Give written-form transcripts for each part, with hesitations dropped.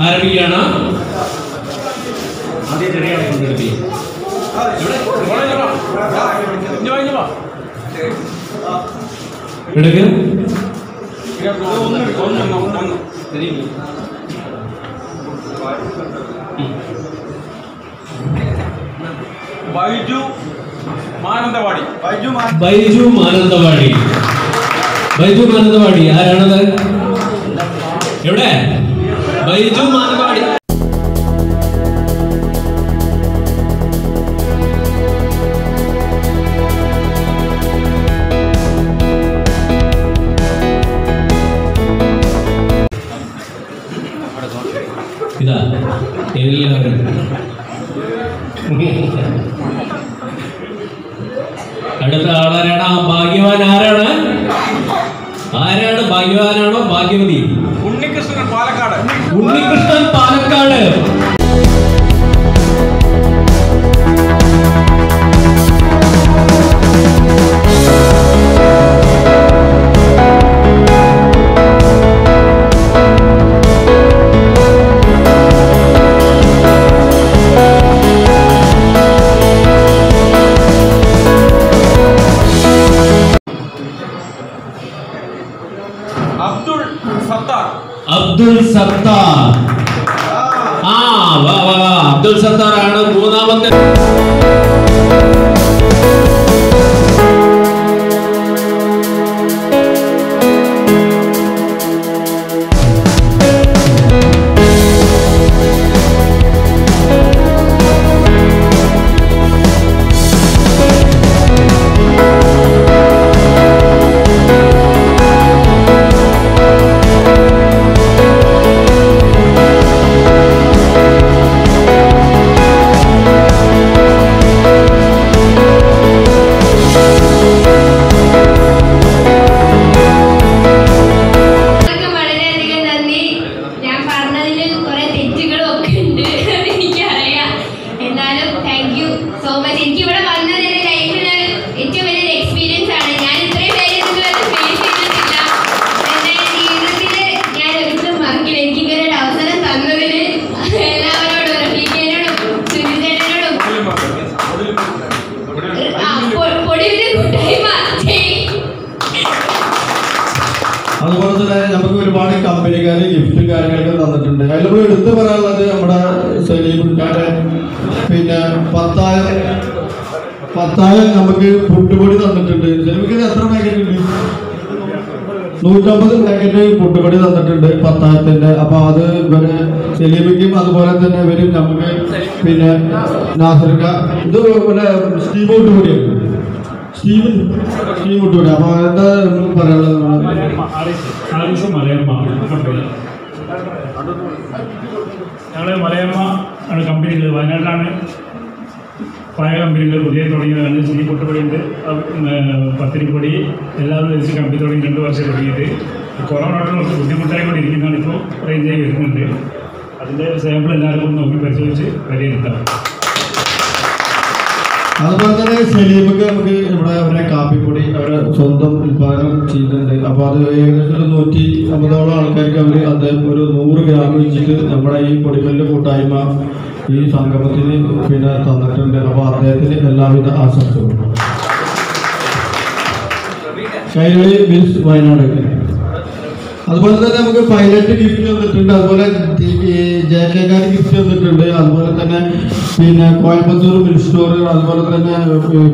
ആരംഭിക്കുകയാണ്. ആദ്യം ചെറിയ കൊണ്ടെടുത്തി എടുക്ക് ബൈജു മാനന്തവാടി. ബൈജു മാനന്തവാടി. ബൈജു മാനന്തവാടി ആരാണത്? എവിടെ? ബൈജു മാനന്തവാടി. ഇതാ എല്ലാവരും അടുത്ത ആളാരാണ്? ആ ഭാഗ്യവാൻ ആരാണ്? ആരാണ് ഭാഗ്യവാനാണോ ഭാഗ്യവതി? ഉണ്ണികൃഷ്ണൻ പാലക്കാട്. ഉണ്ണികൃഷ്ണൻ പാലക്കാട്. അബ്ദുൽ സത്താർ. ആ വാ വാ വാ, അബ്ദുൽ സത്താർ ആണ് മൂന്നാമത്തെ. അതുപോലെ തന്നെ നമുക്ക് ഒരുപാട് കമ്പനിക്കാര് ഗിഫ്റ്റും കാര്യങ്ങളൊക്കെ തന്നിട്ടുണ്ട്. അതിൽ നമ്മൾ എടുത്തു പറയാനുള്ളത് നമ്മുടെ സലീമിക്കാരെ പിന്നെ 10,000 നമുക്ക് പുട്ടുപൊടി തന്നിട്ടുണ്ട്. സലീമിക്ക് എത്ര പാക്കറ്റ് ഉണ്ട്? 150 പാക്കറ്റ് പുട്ടുപൊടി തന്നിട്ടുണ്ട് 10,000-ന്റെ. അപ്പൊ അത് ഇവര് സലീമിക്കും അതുപോലെ തന്നെ ഇവരും നമുക്ക് പിന്നെ നാസർക്ക ഇത് പോലെ സ്റ്റീവ് പുട്ടുപൊടിയാണ്. സ്റ്റീവ് പുട്ടുപൊടി. അപ്പൊ എന്താ പറയാനുള്ളത്? ഞങ്ങൾ മലയമ്മ ആണ് കമ്പനികൾ വയനാട്ടിലാണ് പഴയ കമ്പനികൾ പുതിയ തുടങ്ങിയതാണ്. ചിരി പൊട്ടുപൊടിയുണ്ട്, പത്തിരിപ്പൊടി എല്ലാവരും ധരിച്ച് കമ്പനി തുടങ്ങി 2 വർഷം തുടങ്ങിയിട്ട് കൊറോണയോട് കുറച്ച് ബുദ്ധിമുട്ടായി കൊണ്ടിരിക്കുന്നതാണ്. ഇപ്പോൾ റേഞ്ച് ആയി വരുന്നുണ്ട്. അതിൻ്റെ സാമ്പിൾ എല്ലാവരും നോക്കി പരിശോധിച്ച് വിലയിരുത്താം. അതുപോലെ തന്നെ സലീമൊക്കെ നമുക്ക് ഇവിടെ അവരുടെ കാപ്പിപ്പൊടി അവരുടെ സ്വന്തം ഉൽപാദനം ചെയ്യുന്നുണ്ട്. അപ്പോൾ അത് ഏകദേശം 150ഓളം ആൾക്കാർക്ക് അവർ അദ്ദേഹം ഒരു 100 ഗ്രാം വെച്ചിട്ട് നമ്മുടെ ഈ പൊടിമല്ല് കൂട്ടായ്മ ഈ സംഗമത്തിന് പിന്നെ തന്നിട്ടുണ്ട്. അപ്പോൾ അദ്ദേഹത്തിന് എല്ലാവിധ ആശംസകളും. കൈരളി മിൽസ് വയനാട്. അതുപോലെ തന്നെ നമുക്ക് പൈലറ്റ് ഗിഫ്റ്റ് തന്നിട്ടുണ്ട്. അതുപോലെ ജയക്കാർ ഗിഫ്റ്റ് തന്നിട്ടുണ്ട്. അതുപോലെ തന്നെ പിന്നെ കോയമ്പത്തൂർ മിൽക്ക് സ്റ്റോർ, അതുപോലെ തന്നെ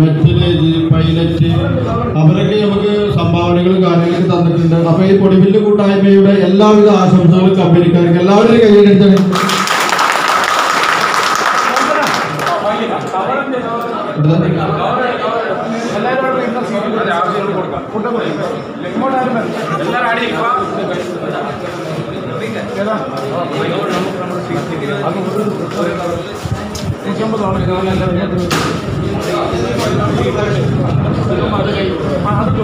മെറ്റലേജ് പൈലറ്റ് അവരൊക്കെ നമുക്ക് സംഭാവനകളും കാര്യങ്ങളൊക്കെ തന്നിട്ടുണ്ട്. അപ്പൊ ഈ പൊടിമില്ല് കൂട്ടായ്മയുടെ എല്ലാവിധ ആശംസകളും കമ്പനിക്കാർക്ക് എല്ലാവരുടെയും കയ്യിലെടുത്താണ്. അത്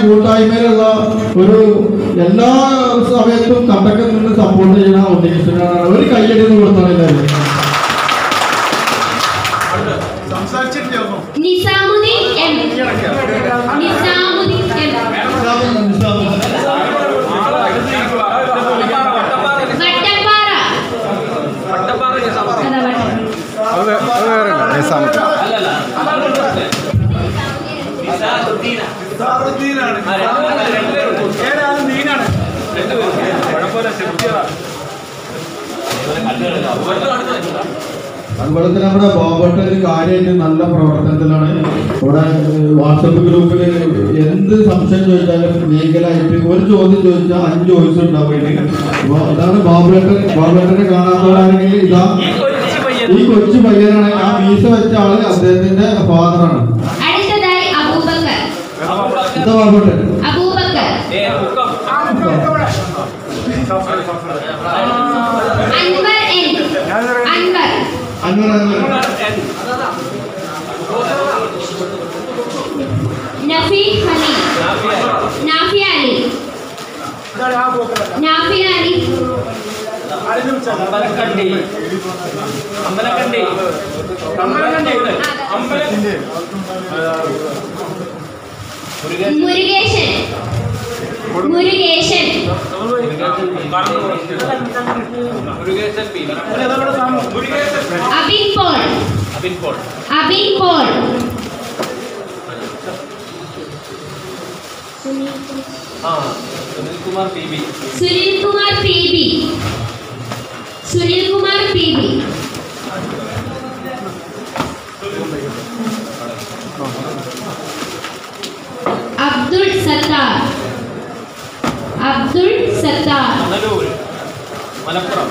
കൂട്ടായ്മയിലുള്ള ഒരു എല്ലാ സമയത്തും കണ്ടക്ട് നിന്ന് സപ്പോർട്ട് ചെയ്യുന്ന ഉദ്ദേശിച്ചിട്ടാണ്. ഒരു കയ്യടി കൊടുത്താണ് എല്ലാവരും. അതുപോലെ തന്നെ നമ്മുടെ ബാബട്ടന് കാര്യമായിട്ട് നല്ല പ്രവർത്തനത്തിലാണ്. ഇവിടെ വാട്സപ്പ് ഗ്രൂപ്പിൽ എന്ത് സംശയം ചോദിച്ചാലും ലീഗലായിട്ട് ഒരു ചോദ്യം ചോദിച്ചാൽ 5 വോയിസ് ഉണ്ടാവുകയാണ്. അപ്പോൾ അതാണ് ബാബുട്ടനെ കാണാത്തവരാണെങ്കിൽ ഇതാ ഈ കൊച്ചു പയ്യനാണ്. ആ മീശ വെച്ച ആള് അദ്ദേഹത്തിന്റെ ഫാദറാണ്. എന്താ Babuttan Nafi Ali. Nafi Ali. Nafi Ali. Ambalakkandi. Ambalakkandi. Ambalakkandi. Murukesan. Murukesan. Abin Paul. Abin Paul. Abin Paul. Sunilkumar P B. Sunilkumar P B. Sunilkumar P B. Abdul Sathar. Abdul Sathar. Manalur. Malappuram.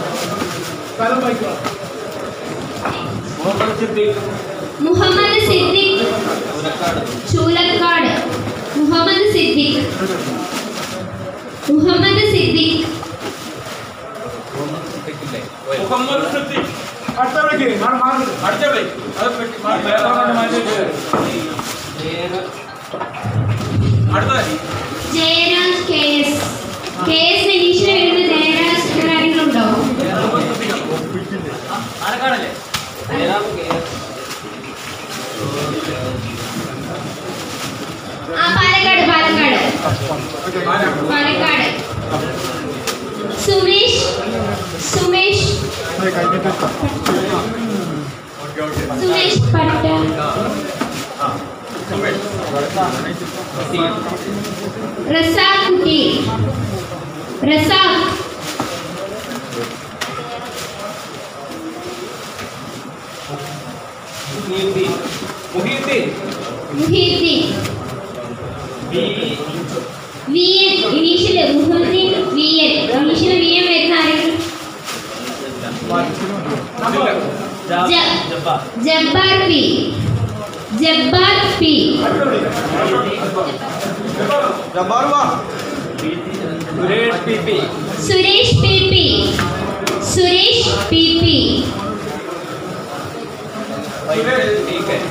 Muhammad Siddique. Muhammad Siddique. Choolakkad. Muhammad Siddique. Muhammad Siddique. Muhammad Siddique. Jayaraj K S. K S നിരീക്ഷണ വരുന്ന ജയരാജ് ആരെങ്കിലും ഉണ്ടോ? ആരക്കാടല്ലേ? Palakkad. Palakkad. Palakkad. Sumesh. Sumesh. Sumesh Patta. Razak Kutty. Razak. Muhiyuddin. Muhiyuddin. Muhiyuddin. VN. Initial Muhiyuddin VN. Initial VN വരുന്ന ആരെങ്കിലും? Jabbar P. Jabbar P. Suresh P P. Suresh P P. Suresh P P.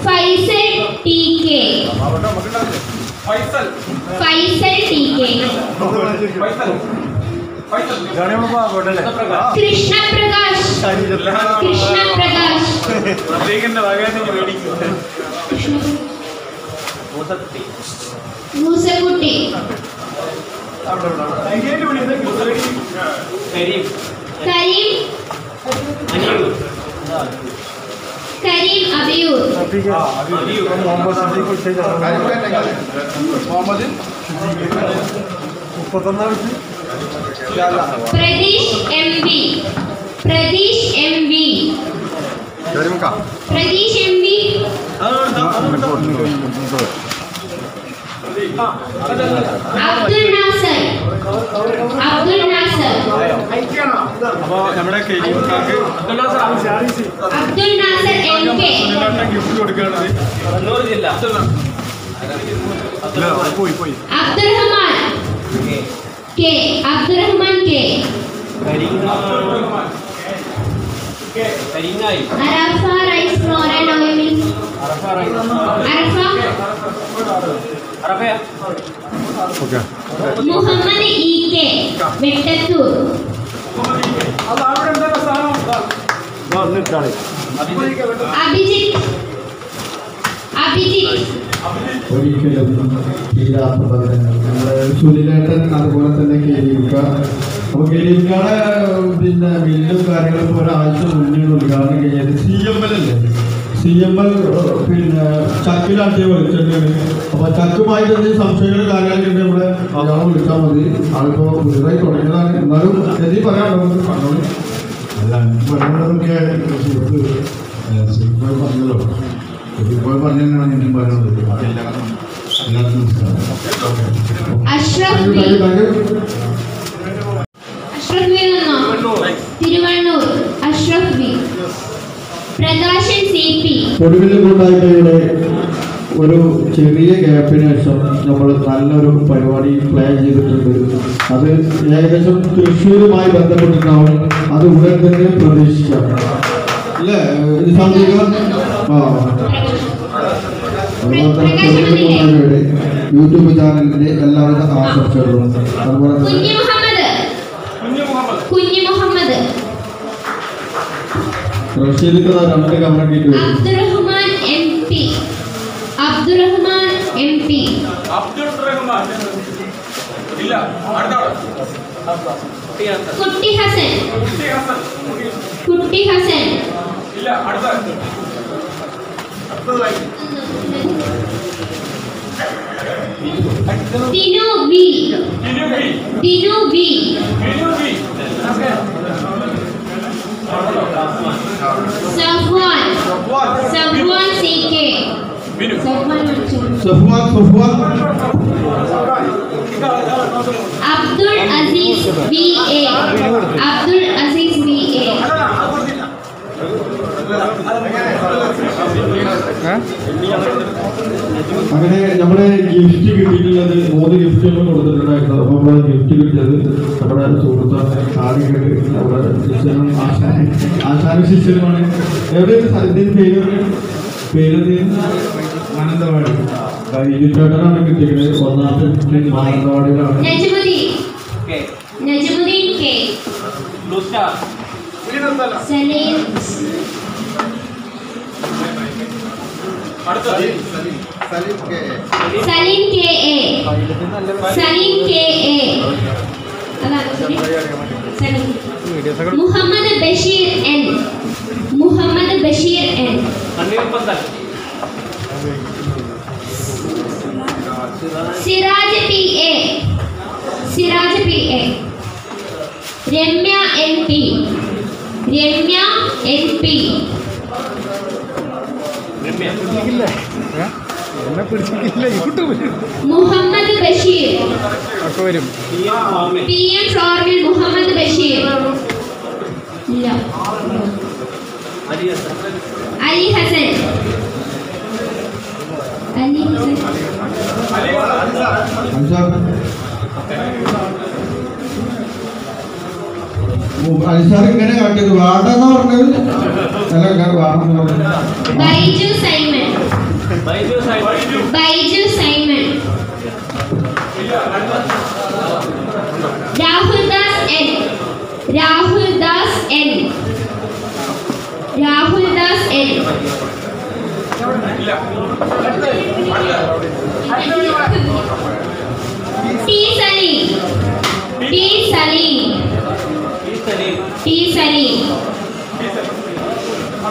Faisal T K. Faisal. Faisal T K. Krishnaprakash. Krishnaprakash. Moosakutty. Kareem. Kareem. Aniyur. Kareem Abiyur. Pratheesh M V. Pratheesh M V. Pratheesh M V. Abdul Nasar. Abdul Nasar. അപ്പൊ നമ്മുടെ Abdul Nasar M K. Gift കൊടുക്കുകയാണത്. കണ്ണൂർ ജില്ല. Abdurahman K. Abdurahman K. Karingayi. Arafa rice flour and oil mills. Arafa rice. Arafa. അറഫയ. Muhammad E K. Vettathur. Abhijith. Abhijith. ഒരിക്കലും തീരാത്ത ബന്ധങ്ങൾ. നമ്മുടെ സുനിലേട്ടൻ അതുപോലെ തന്നെ കേരിക്ക. അപ്പോൾ കേരിക്കയുടെ പിന്നെ മില്ലും കാര്യങ്ങളും ഒരാഴ്ച മുന്നേ ഉദ്ഘാടനം കഴിഞ്ഞത് CML അല്ലേ? CML പിന്നെ ചക്കിലാട്ടിയ വെളിച്ചെണ്ണയാണ്. അപ്പോൾ ചക്കുമായി തന്നെ സംശയങ്ങളും കാര്യങ്ങളൊക്കെ ഇവിടെ അയാളെ വിളിച്ചാൽ മതി. ആളിപ്പോൾ പുതിയതായി തുടങ്ങിയതാണ്. എന്നാലും എന്തെങ്കിലും പറയാനുണ്ടോ? നമുക്ക് കണ്ടോളൂ. അല്ല പറയുന്നതൊക്കെ സുഹൃത്ത് ഇപ്പോൾ പറഞ്ഞല്ലോ. ഇപ്പോൾ പറഞ്ഞാണ് എനിക്കും പറയുന്നത്. എല്ലാവർക്കും നമസ്കാരം. അഷ്റഫ് ബി. അഷ്റഫ് ബി വന്നോ? തിരുവണ്ണൂർ. അഷ്റഫ് ബി. പ്രകാശൻ CP. കൊടുവിലെ കൂട്ടായ്മയുടെ ഒരു ചെറിയ ഗ്യാപ്പിന് ശേഷം നമ്മൾ നല്ലൊരു പരിപാടി പ്ലാൻ ചെയ്തിട്ടുണ്ട്. അത് ഏകദേശം തൃശ്ശൂരുമായി ബന്ധപ്പെട്ടിട്ടാവും. അത് ഉടൻ തന്നെ പ്രതീക്ഷിക്കാം അല്ലേ? ആ അതുപോലെ തന്നെ ചെറുപ്പക്കാരുടെ യൂട്യൂബ് ചാനലിന്റെ എല്ലാവിധ ആശംസകളും അതുപോലെ തന്നെ കുഞ്ഞു മുഹമ്മദ് റഷീദിക്ക് 2 കമറ കിട്ടി അബ്ദുറഹ്മാൻ MP അബ്ദുൾ റഹ്മാൻ ഇല്ല അടുത്ത കുട്ടി ഹസൻ ഇല്ല അടുത്ത Dinu B Safwan CK Safwan Abdul Azeez VA അങ്ങനെ നമ്മുടെ ഗിഫ്റ്റ് കിട്ടിയിട്ടുള്ളത് 3 ഗിഫ്റ്റുകൾ കൊടുത്തിട്ടുണ്ടായിരുന്നു. അപ്പോൾ നമ്മുടെ ഗിഫ്റ്റ് കിട്ടിയത് നമ്മുടെ സുഹൃത്താണ് ആദ്യമായിട്ട് നമ്മുടെ ശിഷ്യനും ആശാന ശിഷ്യനുമാണ്. എവിടെയാണ് സ്ഥലത്തിന് പേര് മാനന്തവാടി ചേട്ടനാണ് കിട്ടിയത്. 1ാമത്തെ ഗിഫ്റ്റ് മാനന്തവാടിയിലാണ്. Najmuddin K Saleem KA Muhammad Basheer N Siraj PA Ramya NP Muhammad Basheer PM ഫോർമിൽ മുഹമ്മദ് ബഷീർ ഇല്ല അലി ഹസൻ അലിസാർ ഇങ്ങനെ കാട്ടിയത് വാടാന്ന് പറഞ്ഞത് അല്ല വാടെന്ന് പറഞ്ഞത്. ബൈജു സൈമൺ രാഹുൽ ദാസ് N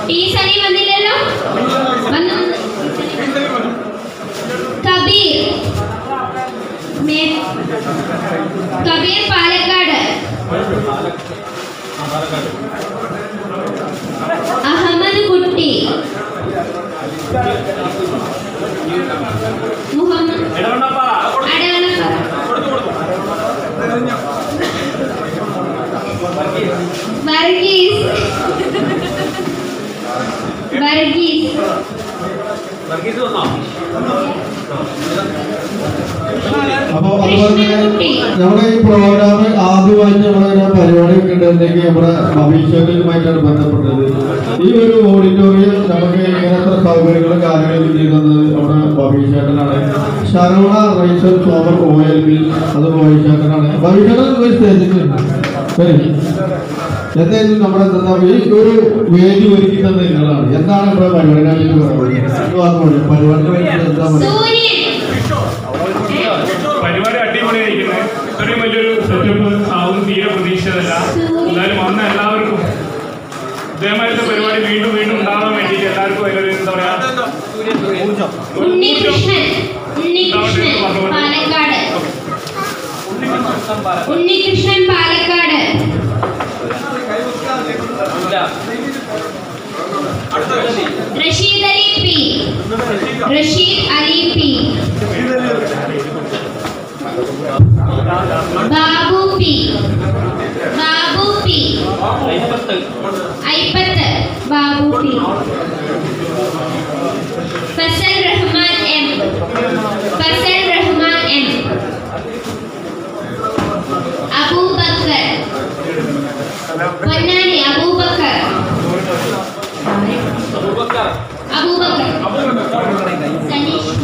ടി സലീം വന്നില്ലല്ലോ. കബീർ പാലക്കാട് അഹമ്മദ് കുട്ടി മുഹമ്മദ് അപ്പൊ അതുപോലെ തന്നെ നമ്മുടെ ഈ പ്രോഗ്രാം ആദ്യമായിട്ട് നമ്മുടെ പരിപാടി വെക്കേണ്ടതെങ്കിൽ നമ്മുടെ അഭിഷേകവുമായിട്ടാണ് ബന്ധപ്പെട്ടത്. ഈ ഒരു ഓഡിറ്റോറിയം നമുക്ക് ഇങ്ങനത്തെ സൗകര്യങ്ങളും കാര്യങ്ങളും ചെയ്യുന്നത് നമ്മുടെ ഭവിഷ്യേട്ടനാണ്. Saravana rice flour oil mill അത് ഭവിഷ്യേട്ടനാണ്. ഭവിഷ്യേട്ടൻ സ്റ്റേജിലുണ്ട്. ശരി, എന്തായാലും നമ്മുടെ ഈ ഒരു വേദി ഒരുക്കി തന്ന നിങ്ങളാണ്. എന്താണ് ഇവിടെ പരിപാടിനെ പറ്റി പറയുന്നത്? പരിപാടിനെ പറ്റി എന്താ പറയുക? പരിപാടി അടിപൊളിയായിരിക്കുന്നത്. ഇത്രയും വലിയൊരു സെറ്റപ്പ് ആവും തീരെ പ്രതീക്ഷിച്ചതല്ല. എന്തായാലും വന്ന എല്ലാവർക്കും ഇതേമാതിരത്തെ പരിപാടി വീണ്ടും ഉണ്ടാകാൻ വേണ്ടിയിട്ട് എല്ലാവർക്കും അതിലൊരു എന്താ പറയാ Unnikrishnan Palakkad Rasheed Ali P Babu P Aippath Babu P Fazal Rahman M Aboobacker Ponnani Aboobacker Saneesh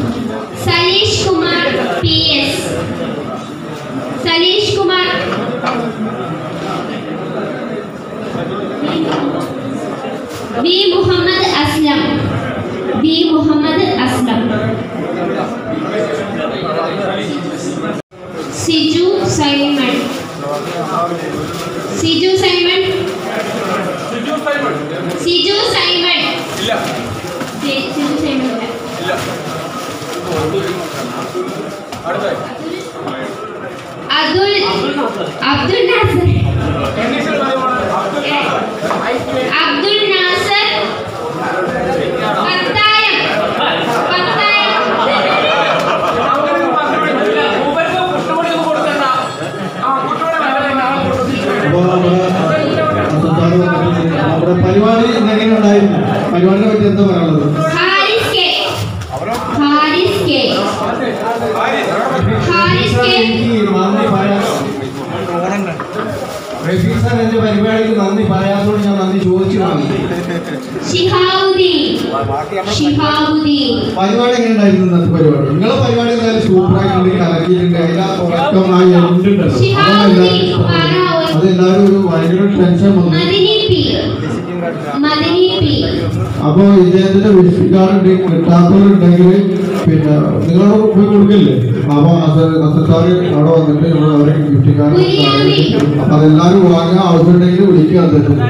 Siju Simon. Siju Simon. Siju Simon. ഇല്ല. സിജു സൈമൺ ഇല്ല. ഇല്ല. അടുത്ത അബ്ദുൽ നാസർ. അബ്ദുൽ നാസർ. പത്തായം. നമ്മുടെ പരിപാടി എങ്ങനെ ഉണ്ടായിരുന്നു? പരിപാടിനെ പറ്റി എന്താ പറയാനുള്ളത്? ഹാരിസ് കെ. എന്റെ പരിപാടിക്ക് നന്ദി പറയാത്തോട് ഞാൻ നന്ദി ചോദിച്ചു വാങ്ങി. പരിപാടി എങ്ങനെ ഉണ്ടായിരുന്നു? ഇന്നത്തെ പരിപാടി നിങ്ങളെ പരിപാടി എന്തായാലും സൂപ്പറായിട്ടുണ്ട്, കലക്കിയിട്ടുണ്ട്, അതെല്ലാവരും ഒരു ഭയങ്കര ടെൻഷൻ വന്നു. അപ്പൊ ഇദ്ദേഹത്തിന്റെ വിസിറ്റ് കാർഡ് കിട്ടാത്തവരുണ്ടെങ്കിൽ പിന്നെ നിങ്ങളോട് പോയി കൊടുക്കില്ലേ? അപ്പൊ അസത്താറ് അവിടെ വന്നിട്ട് നമ്മൾ അവരെ ഗിഫ്റ്റ് കാർഡ് അപ്പൊ അതെല്ലാവരും വാങ്ങാൻ ആവശ്യമുണ്ടെങ്കിൽ വിളിക്കുക അദ്ദേഹത്തിന്.